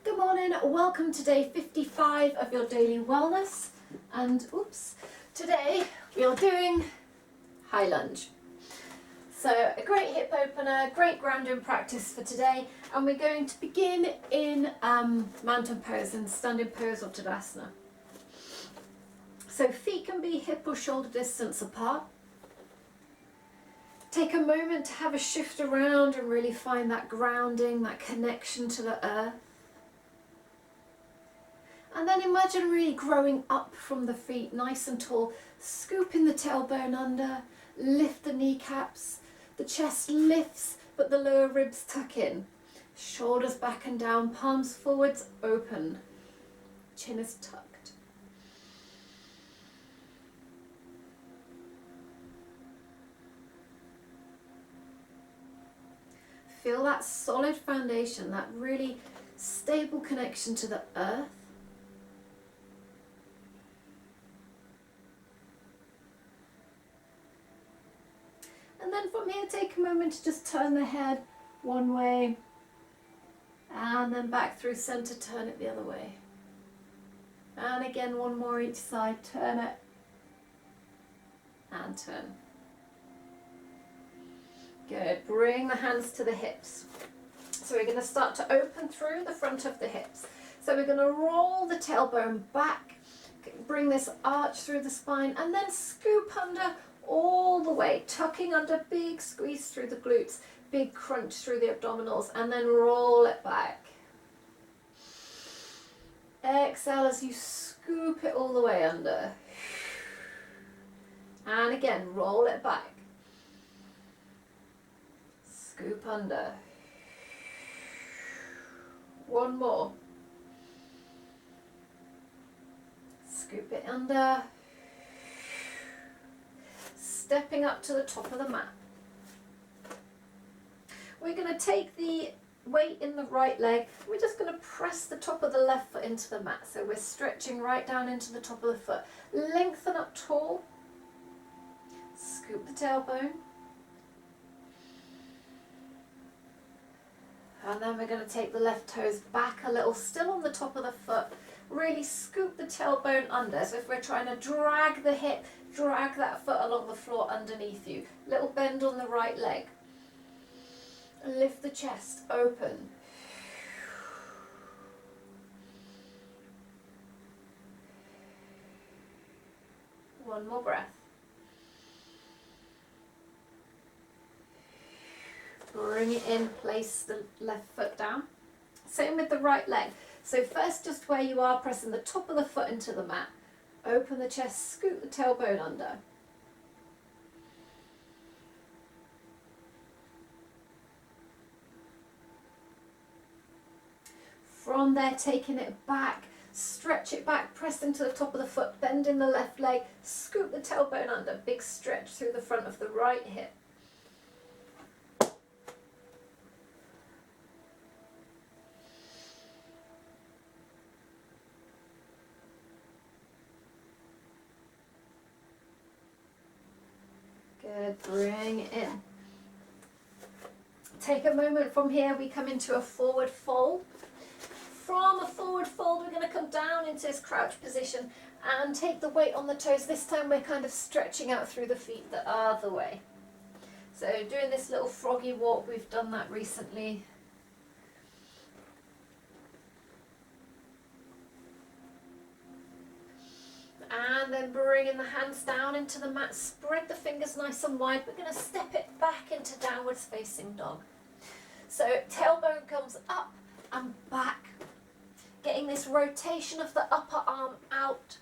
Good morning, welcome to day 55 of your daily wellness, and today we are doing high lunge. So a great hip opener, great grounding practice for today, and we're going to begin in mountain pose and standing pose or Tadasana. So feet can be hip or shoulder distance apart. Take a moment to have a shift around and really find that grounding, that connection to the earth. And then imagine really growing up from the feet, nice and tall, scooping the tailbone under, lift the kneecaps, the chest lifts but the lower ribs tuck in, shoulders back and down, palms forwards, open, chin is tucked. Feel that solid foundation, that really stable connection to the earth. And then from here, take a moment to just turn the head one way and then back through center, turn it the other way. And again, one more each side, turn it and turn. Good, bring the hands to the hips. So we're going to start to open through the front of the hips. So we're going to roll the tailbone back, bring this arch through the spine and then scoop under all the way, tucking under, big squeeze through the glutes, big crunch through the abdominals, and then roll it back. Exhale as you scoop it all the way under. And again, roll it back. Scoop under. One more. Scoop it under. Stepping up to the top of the mat. We're going to take the weight in the right leg. We're just going to press the top of the left foot into the mat. So we're stretching right down into the top of the foot. Lengthen up tall. Scoop the tailbone. And then we're going to take the left toes back a little, still on the top of the foot. Really scoop the tailbone under. So if we're trying to drag the hip, drag that foot along the floor underneath you. Little bend on the right leg. Lift the chest, open. One more breath. Bring it in, place the left foot down. Same with the right leg. So first, just where you are, pressing the top of the foot into the mat. Open the chest, scoop the tailbone under. From there, taking it back, stretch it back, press into the top of the foot, bend in the left leg, scoop the tailbone under, big stretch through the front of the right hip. Good, bring it in. Take a moment from here, we come into a forward fold. From a forward fold, we're going to come down into this crouch position and take the weight on the toes. This time we're kind of stretching out through the feet the other way. So doing this little froggy walk, we've done that recently. And then bringing the hands down into the mat, spread the fingers nice and wide. We're going to step it back into downwards facing dog. So tailbone comes up and back, getting this rotation of the upper arm out.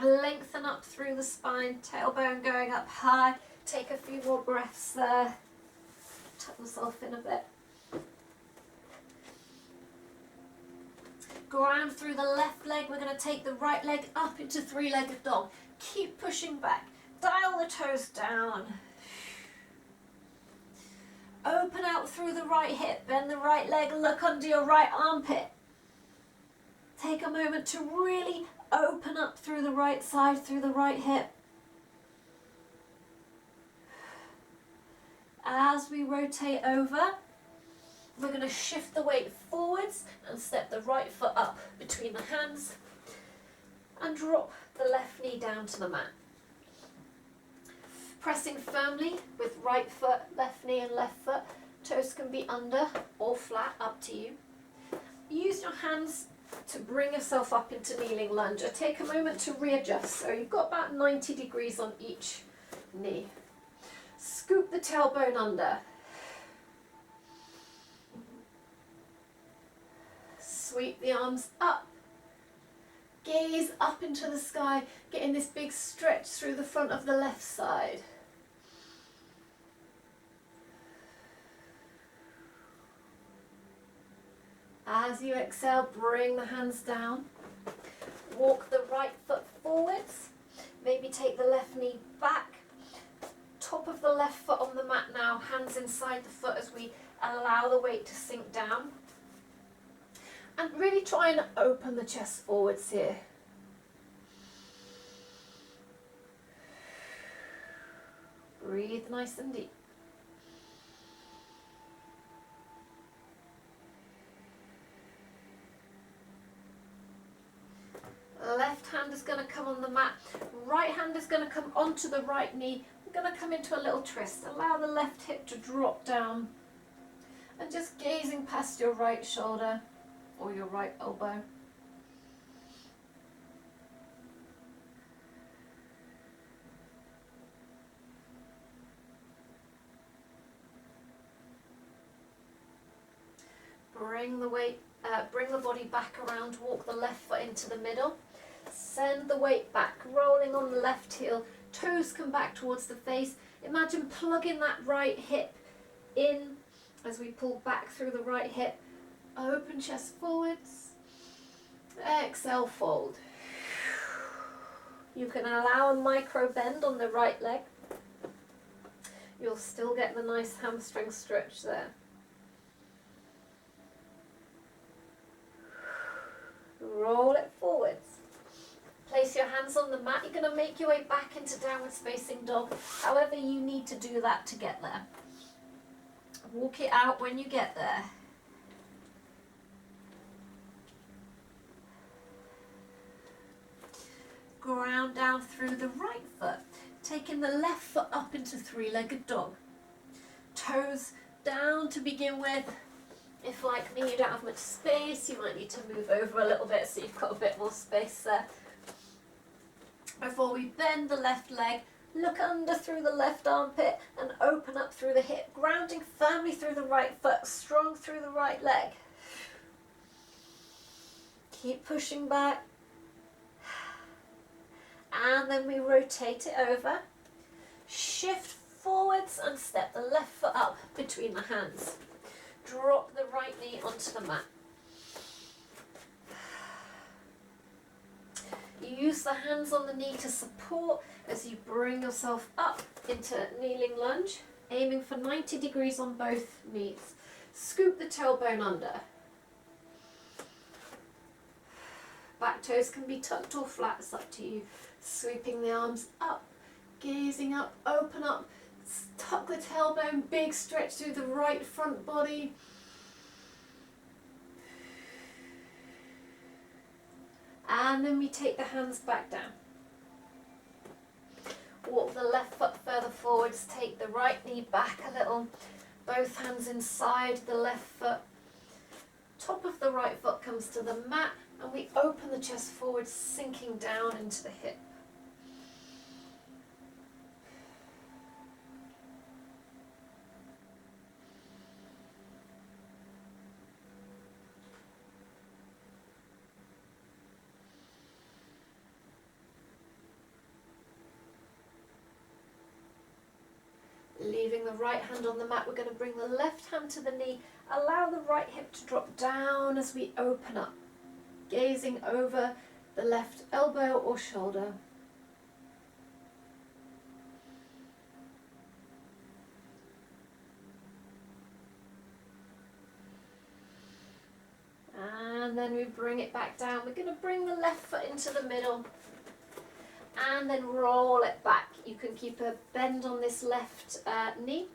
Lengthen up through the spine, tailbone going up high. Take a few more breaths there. Tuck myself in a bit. Ground through the left leg. We're going to take the right leg up into three-legged dog. Keep pushing back. Dial the toes down. Open out through the right hip. Bend the right leg. Look under your right armpit. Take a moment to really open up through the right side, through the right hip. As we rotate over, we're going to shift the weight forwards and step the right foot up between the hands and drop the left knee down to the mat. Pressing firmly with right foot, left knee and left foot. Toes can be under or flat, up to you. Use your hands to bring yourself up into kneeling lunge. Take a moment to readjust. So you've got about 90 degrees on each knee. Scoop the tailbone under. Sweep the arms up. Gaze up into the sky, getting this big stretch through the front of the left side. As you exhale, bring the hands down. Walk the right foot forwards. Maybe take the left knee back. Top of the left foot on the mat now, hands inside the foot as we allow the weight to sink down. And really try and open the chest forwards here. Breathe nice and deep. Left hand is going to come on the mat. Right hand is going to come onto the right knee. We're going to come into a little twist. Allow the left hip to drop down. And just gazing past your right shoulder or your right elbow. Bring the body back around, walk the left foot into the middle. Send the weight back, rolling on the left heel. Toes come back towards the face. Imagine plugging that right hip in as we pull back through the right hip. Open chest forwards. Exhale, fold. You can allow a micro bend on the right leg. You'll still get the nice hamstring stretch there. Roll it forwards. Place your hands on the mat. You're going to make your way back into downwards facing dog, however you need to do that to get there. Walk it out when you get there. Ground down through the right foot, taking the left foot up into three-legged dog. Toes down to begin with. If, like me, you don't have much space, you might need to move over a little bit so you've got a bit more space there. Before we bend the left leg, look under through the left armpit and open up through the hip, grounding firmly through the right foot, strong through the right leg. Keep pushing back. And then we rotate it over. Shift forwards and step the left foot up between the hands. Drop the right knee onto the mat. You use the hands on the knee to support as you bring yourself up into kneeling lunge, aiming for 90 degrees on both knees. Scoop the tailbone under. Back toes can be tucked or flat, it's up to you. Sweeping the arms up, gazing up, open up, tuck the tailbone, big stretch through the right front body. And then we take the hands back down. Walk the left foot further forwards, take the right knee back a little, both hands inside the left foot. Top of the right foot comes to the mat and we open the chest forward, sinking down into the hip. Leaving the right hand on the mat, we're going to bring the left hand to the knee, allow the right hip to drop down as we open up, gazing over the left elbow or shoulder. And then we bring it back down. We're going to bring the left foot into the middle and then roll it back. You can keep a bend on this left knee.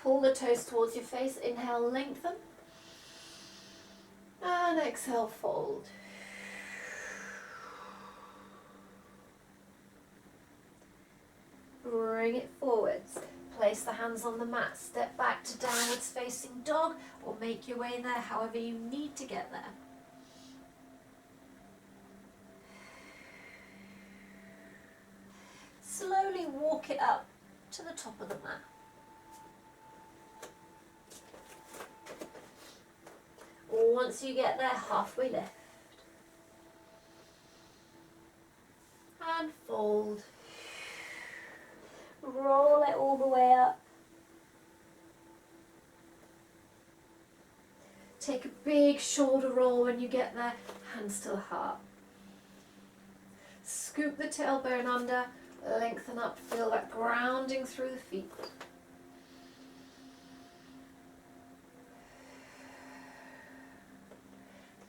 Pull the toes towards your face. Inhale, lengthen. Exhale, fold. Bring it forwards. Place the hands on the mat. Step back to downwards facing dog, or make your way there however you need to get there. Slowly walk it up to the top of the mat. Once you get there, halfway lift. And fold. Roll it all the way up. Take a big shoulder roll when you get there, hands to the heart. Scoop the tailbone under, lengthen up, feel that grounding through the feet.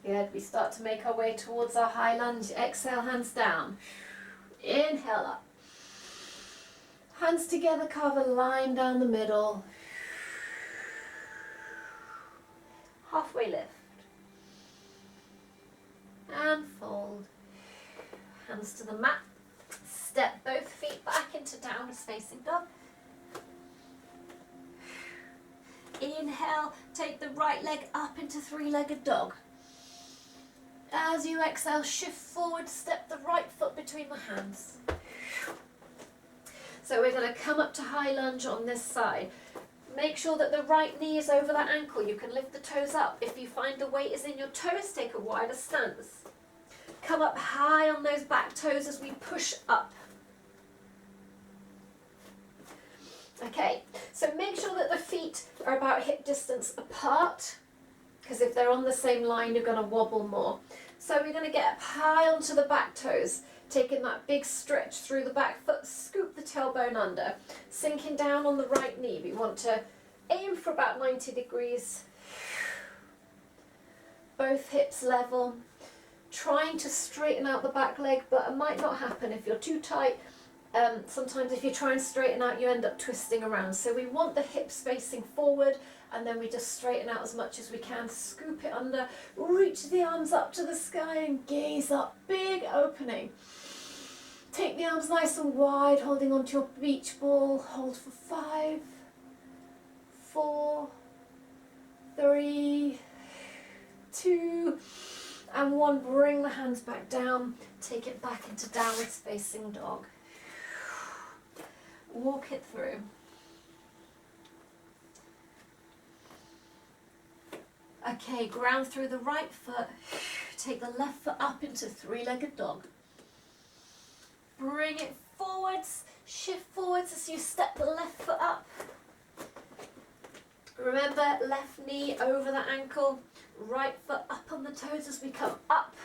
Good, we start to make our way towards our high lunge. Exhale, hands down. Inhale up. Hands together, carve a line down the middle. Halfway lift. And fold. Hands to the mat. Step both feet back into downwards facing dog. Inhale, take the right leg up into three-legged dog. As you exhale, shift forward, step the right foot between the hands. So we're going to come up to high lunge on this side. Make sure that the right knee is over that ankle. You can lift the toes up. If you find the weight is in your toes, take a wider stance. Come up high on those back toes as we push up. Okay, so make sure that the feet are about hip distance apart, because if they're on the same line, you're going to wobble more. So we're going to get up high onto the back toes, taking that big stretch through the back foot, scoop the tailbone under, sinking down on the right knee. We want to aim for about 90 degrees. Both hips level, trying to straighten out the back leg, but it might not happen if you're too tight. Sometimes if you try and straighten out, you end up twisting around. So we want the hips facing forward, and then we just straighten out as much as we can, scoop it under, reach the arms up to the sky and gaze up, big opening. Take the arms nice and wide, holding onto your beach ball. Hold for 5, 4, 3, 2, and 1. Bring the hands back down, take it back into downwards facing dog. Walk it through. Okay, ground through the right foot. Take the left foot up into three-legged dog. Bring it forwards, shift forwards as you step the left foot up. Remember, left knee over the ankle, right foot up on the toes as we come up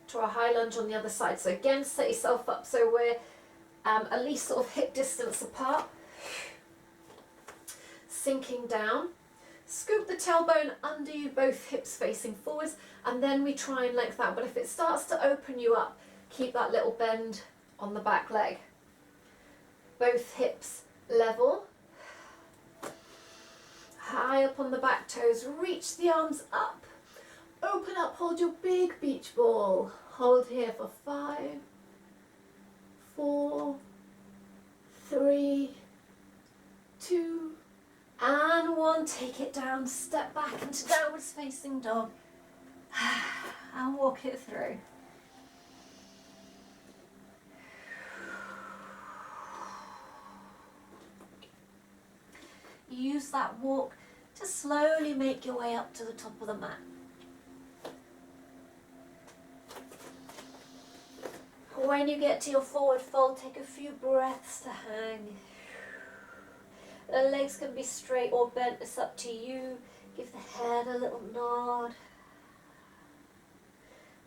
to our high lunge on the other side. So again, set yourself up so we're at least sort of hip distance apart. Sinking down. Scoop the tailbone under you, both hips facing forwards, and then we try and lengthen out. But if it starts to open you up, keep that little bend on the back leg. Both hips level. High up on the back toes, reach the arms up. Open up, hold your big beach ball. Hold here for 5, 4, 3, 2, and 1. Take it down, step back into downwards facing dog, and walk it through. Use that walk to slowly make your way up to the top of the mat. When you get to your forward fold, take a few breaths to hang. The legs can be straight or bent, it's up to you. Give the head a little nod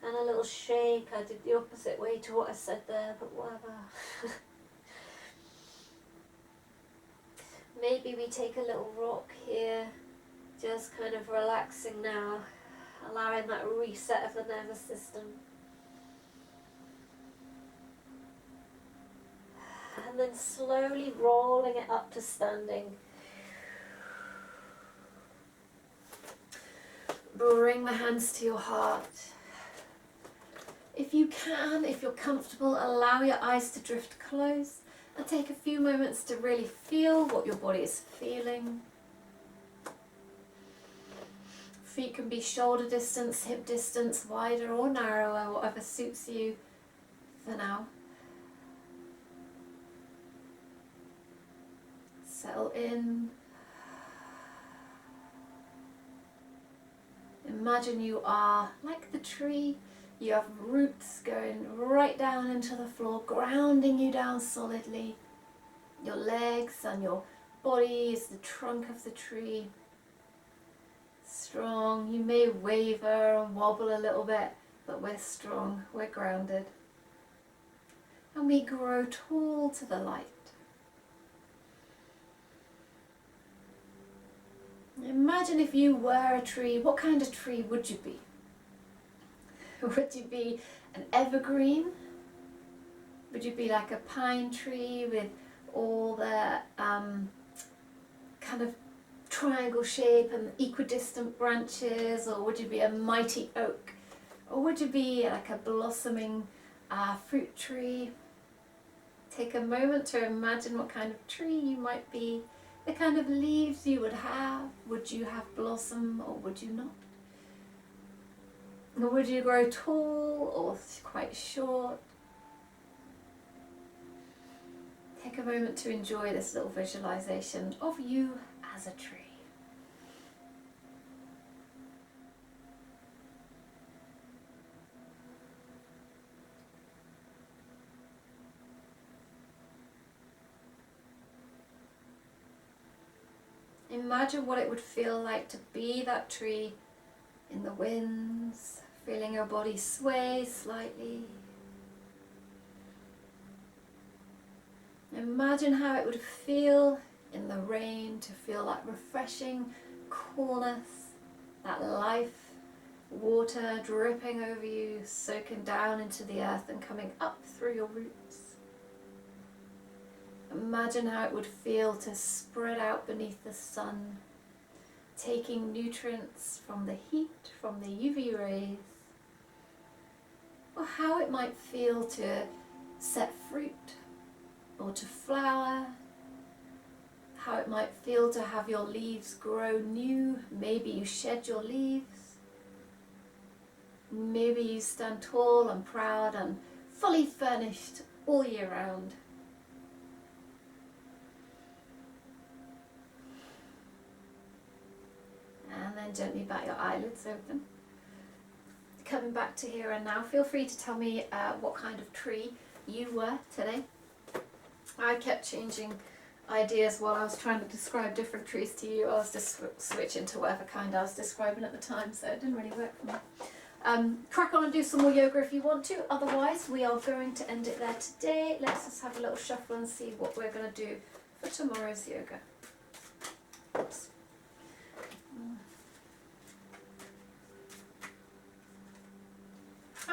and a little shake. I did the opposite way to what I said there, but whatever. Maybe we take a little rock here, just kind of relaxing now, allowing that reset of the nervous system. And then slowly rolling it up to standing. Bring the hands to your heart. If you can, if you're comfortable, allow your eyes to drift close and take a few moments to really feel what your body is feeling. Feet can be shoulder distance, hip distance, wider or narrower, whatever suits you for now. Settle in. Imagine you are like the tree. You have roots going right down into the floor, grounding you down solidly. Your legs and your body is the trunk of the tree. Strong. You may waver and wobble a little bit, but we're strong, we're grounded. And we grow tall to the light. Imagine if you were a tree, what kind of tree would you be? Would you be an evergreen? Would you be like a pine tree with all the kind of triangle shape and equidistant branches, or would you be a mighty oak? Or would you be like a blossoming fruit tree? Take a moment to imagine what kind of tree you might be, the kind of leaves you would have. Would you have blossom or would you not? Or would you grow tall or quite short? Take a moment to enjoy this little visualization of you as a tree. Imagine what it would feel like to be that tree in the winds, feeling your body sway slightly. Imagine how it would feel in the rain, to feel that refreshing coolness, that life, water dripping over you, soaking down into the earth and coming up through your roots. Imagine how it would feel to spread out beneath the sun, taking nutrients from the heat, from the UV rays, or how it might feel to set fruit or to flower, how it might feel to have your leaves grow new. Maybe you shed your leaves, maybe you stand tall and proud and fully furnished all year round. And then gently bat your eyelids open. Coming back to here and now, feel free to tell me what kind of tree you were today. I kept changing ideas while I was trying to describe different trees to you. I was just switching to whatever kind I was describing at the time, so it didn't really work for me. Crack on and do some more yoga if you want to. Otherwise, we are going to end it there today. Let's just have a little shuffle and see what we're going to do for tomorrow's yoga. Oops.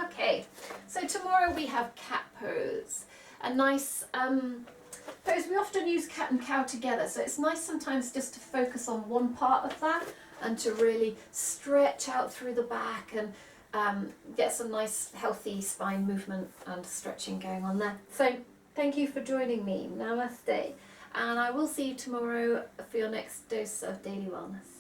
Okay, so tomorrow we have cat pose. A nice pose. We often use cat and cow together, so it's nice sometimes just to focus on one part of that and to really stretch out through the back and get some nice healthy spine movement and stretching going on there. So thank you for joining me. Namaste. And I will see you tomorrow for your next dose of daily wellness.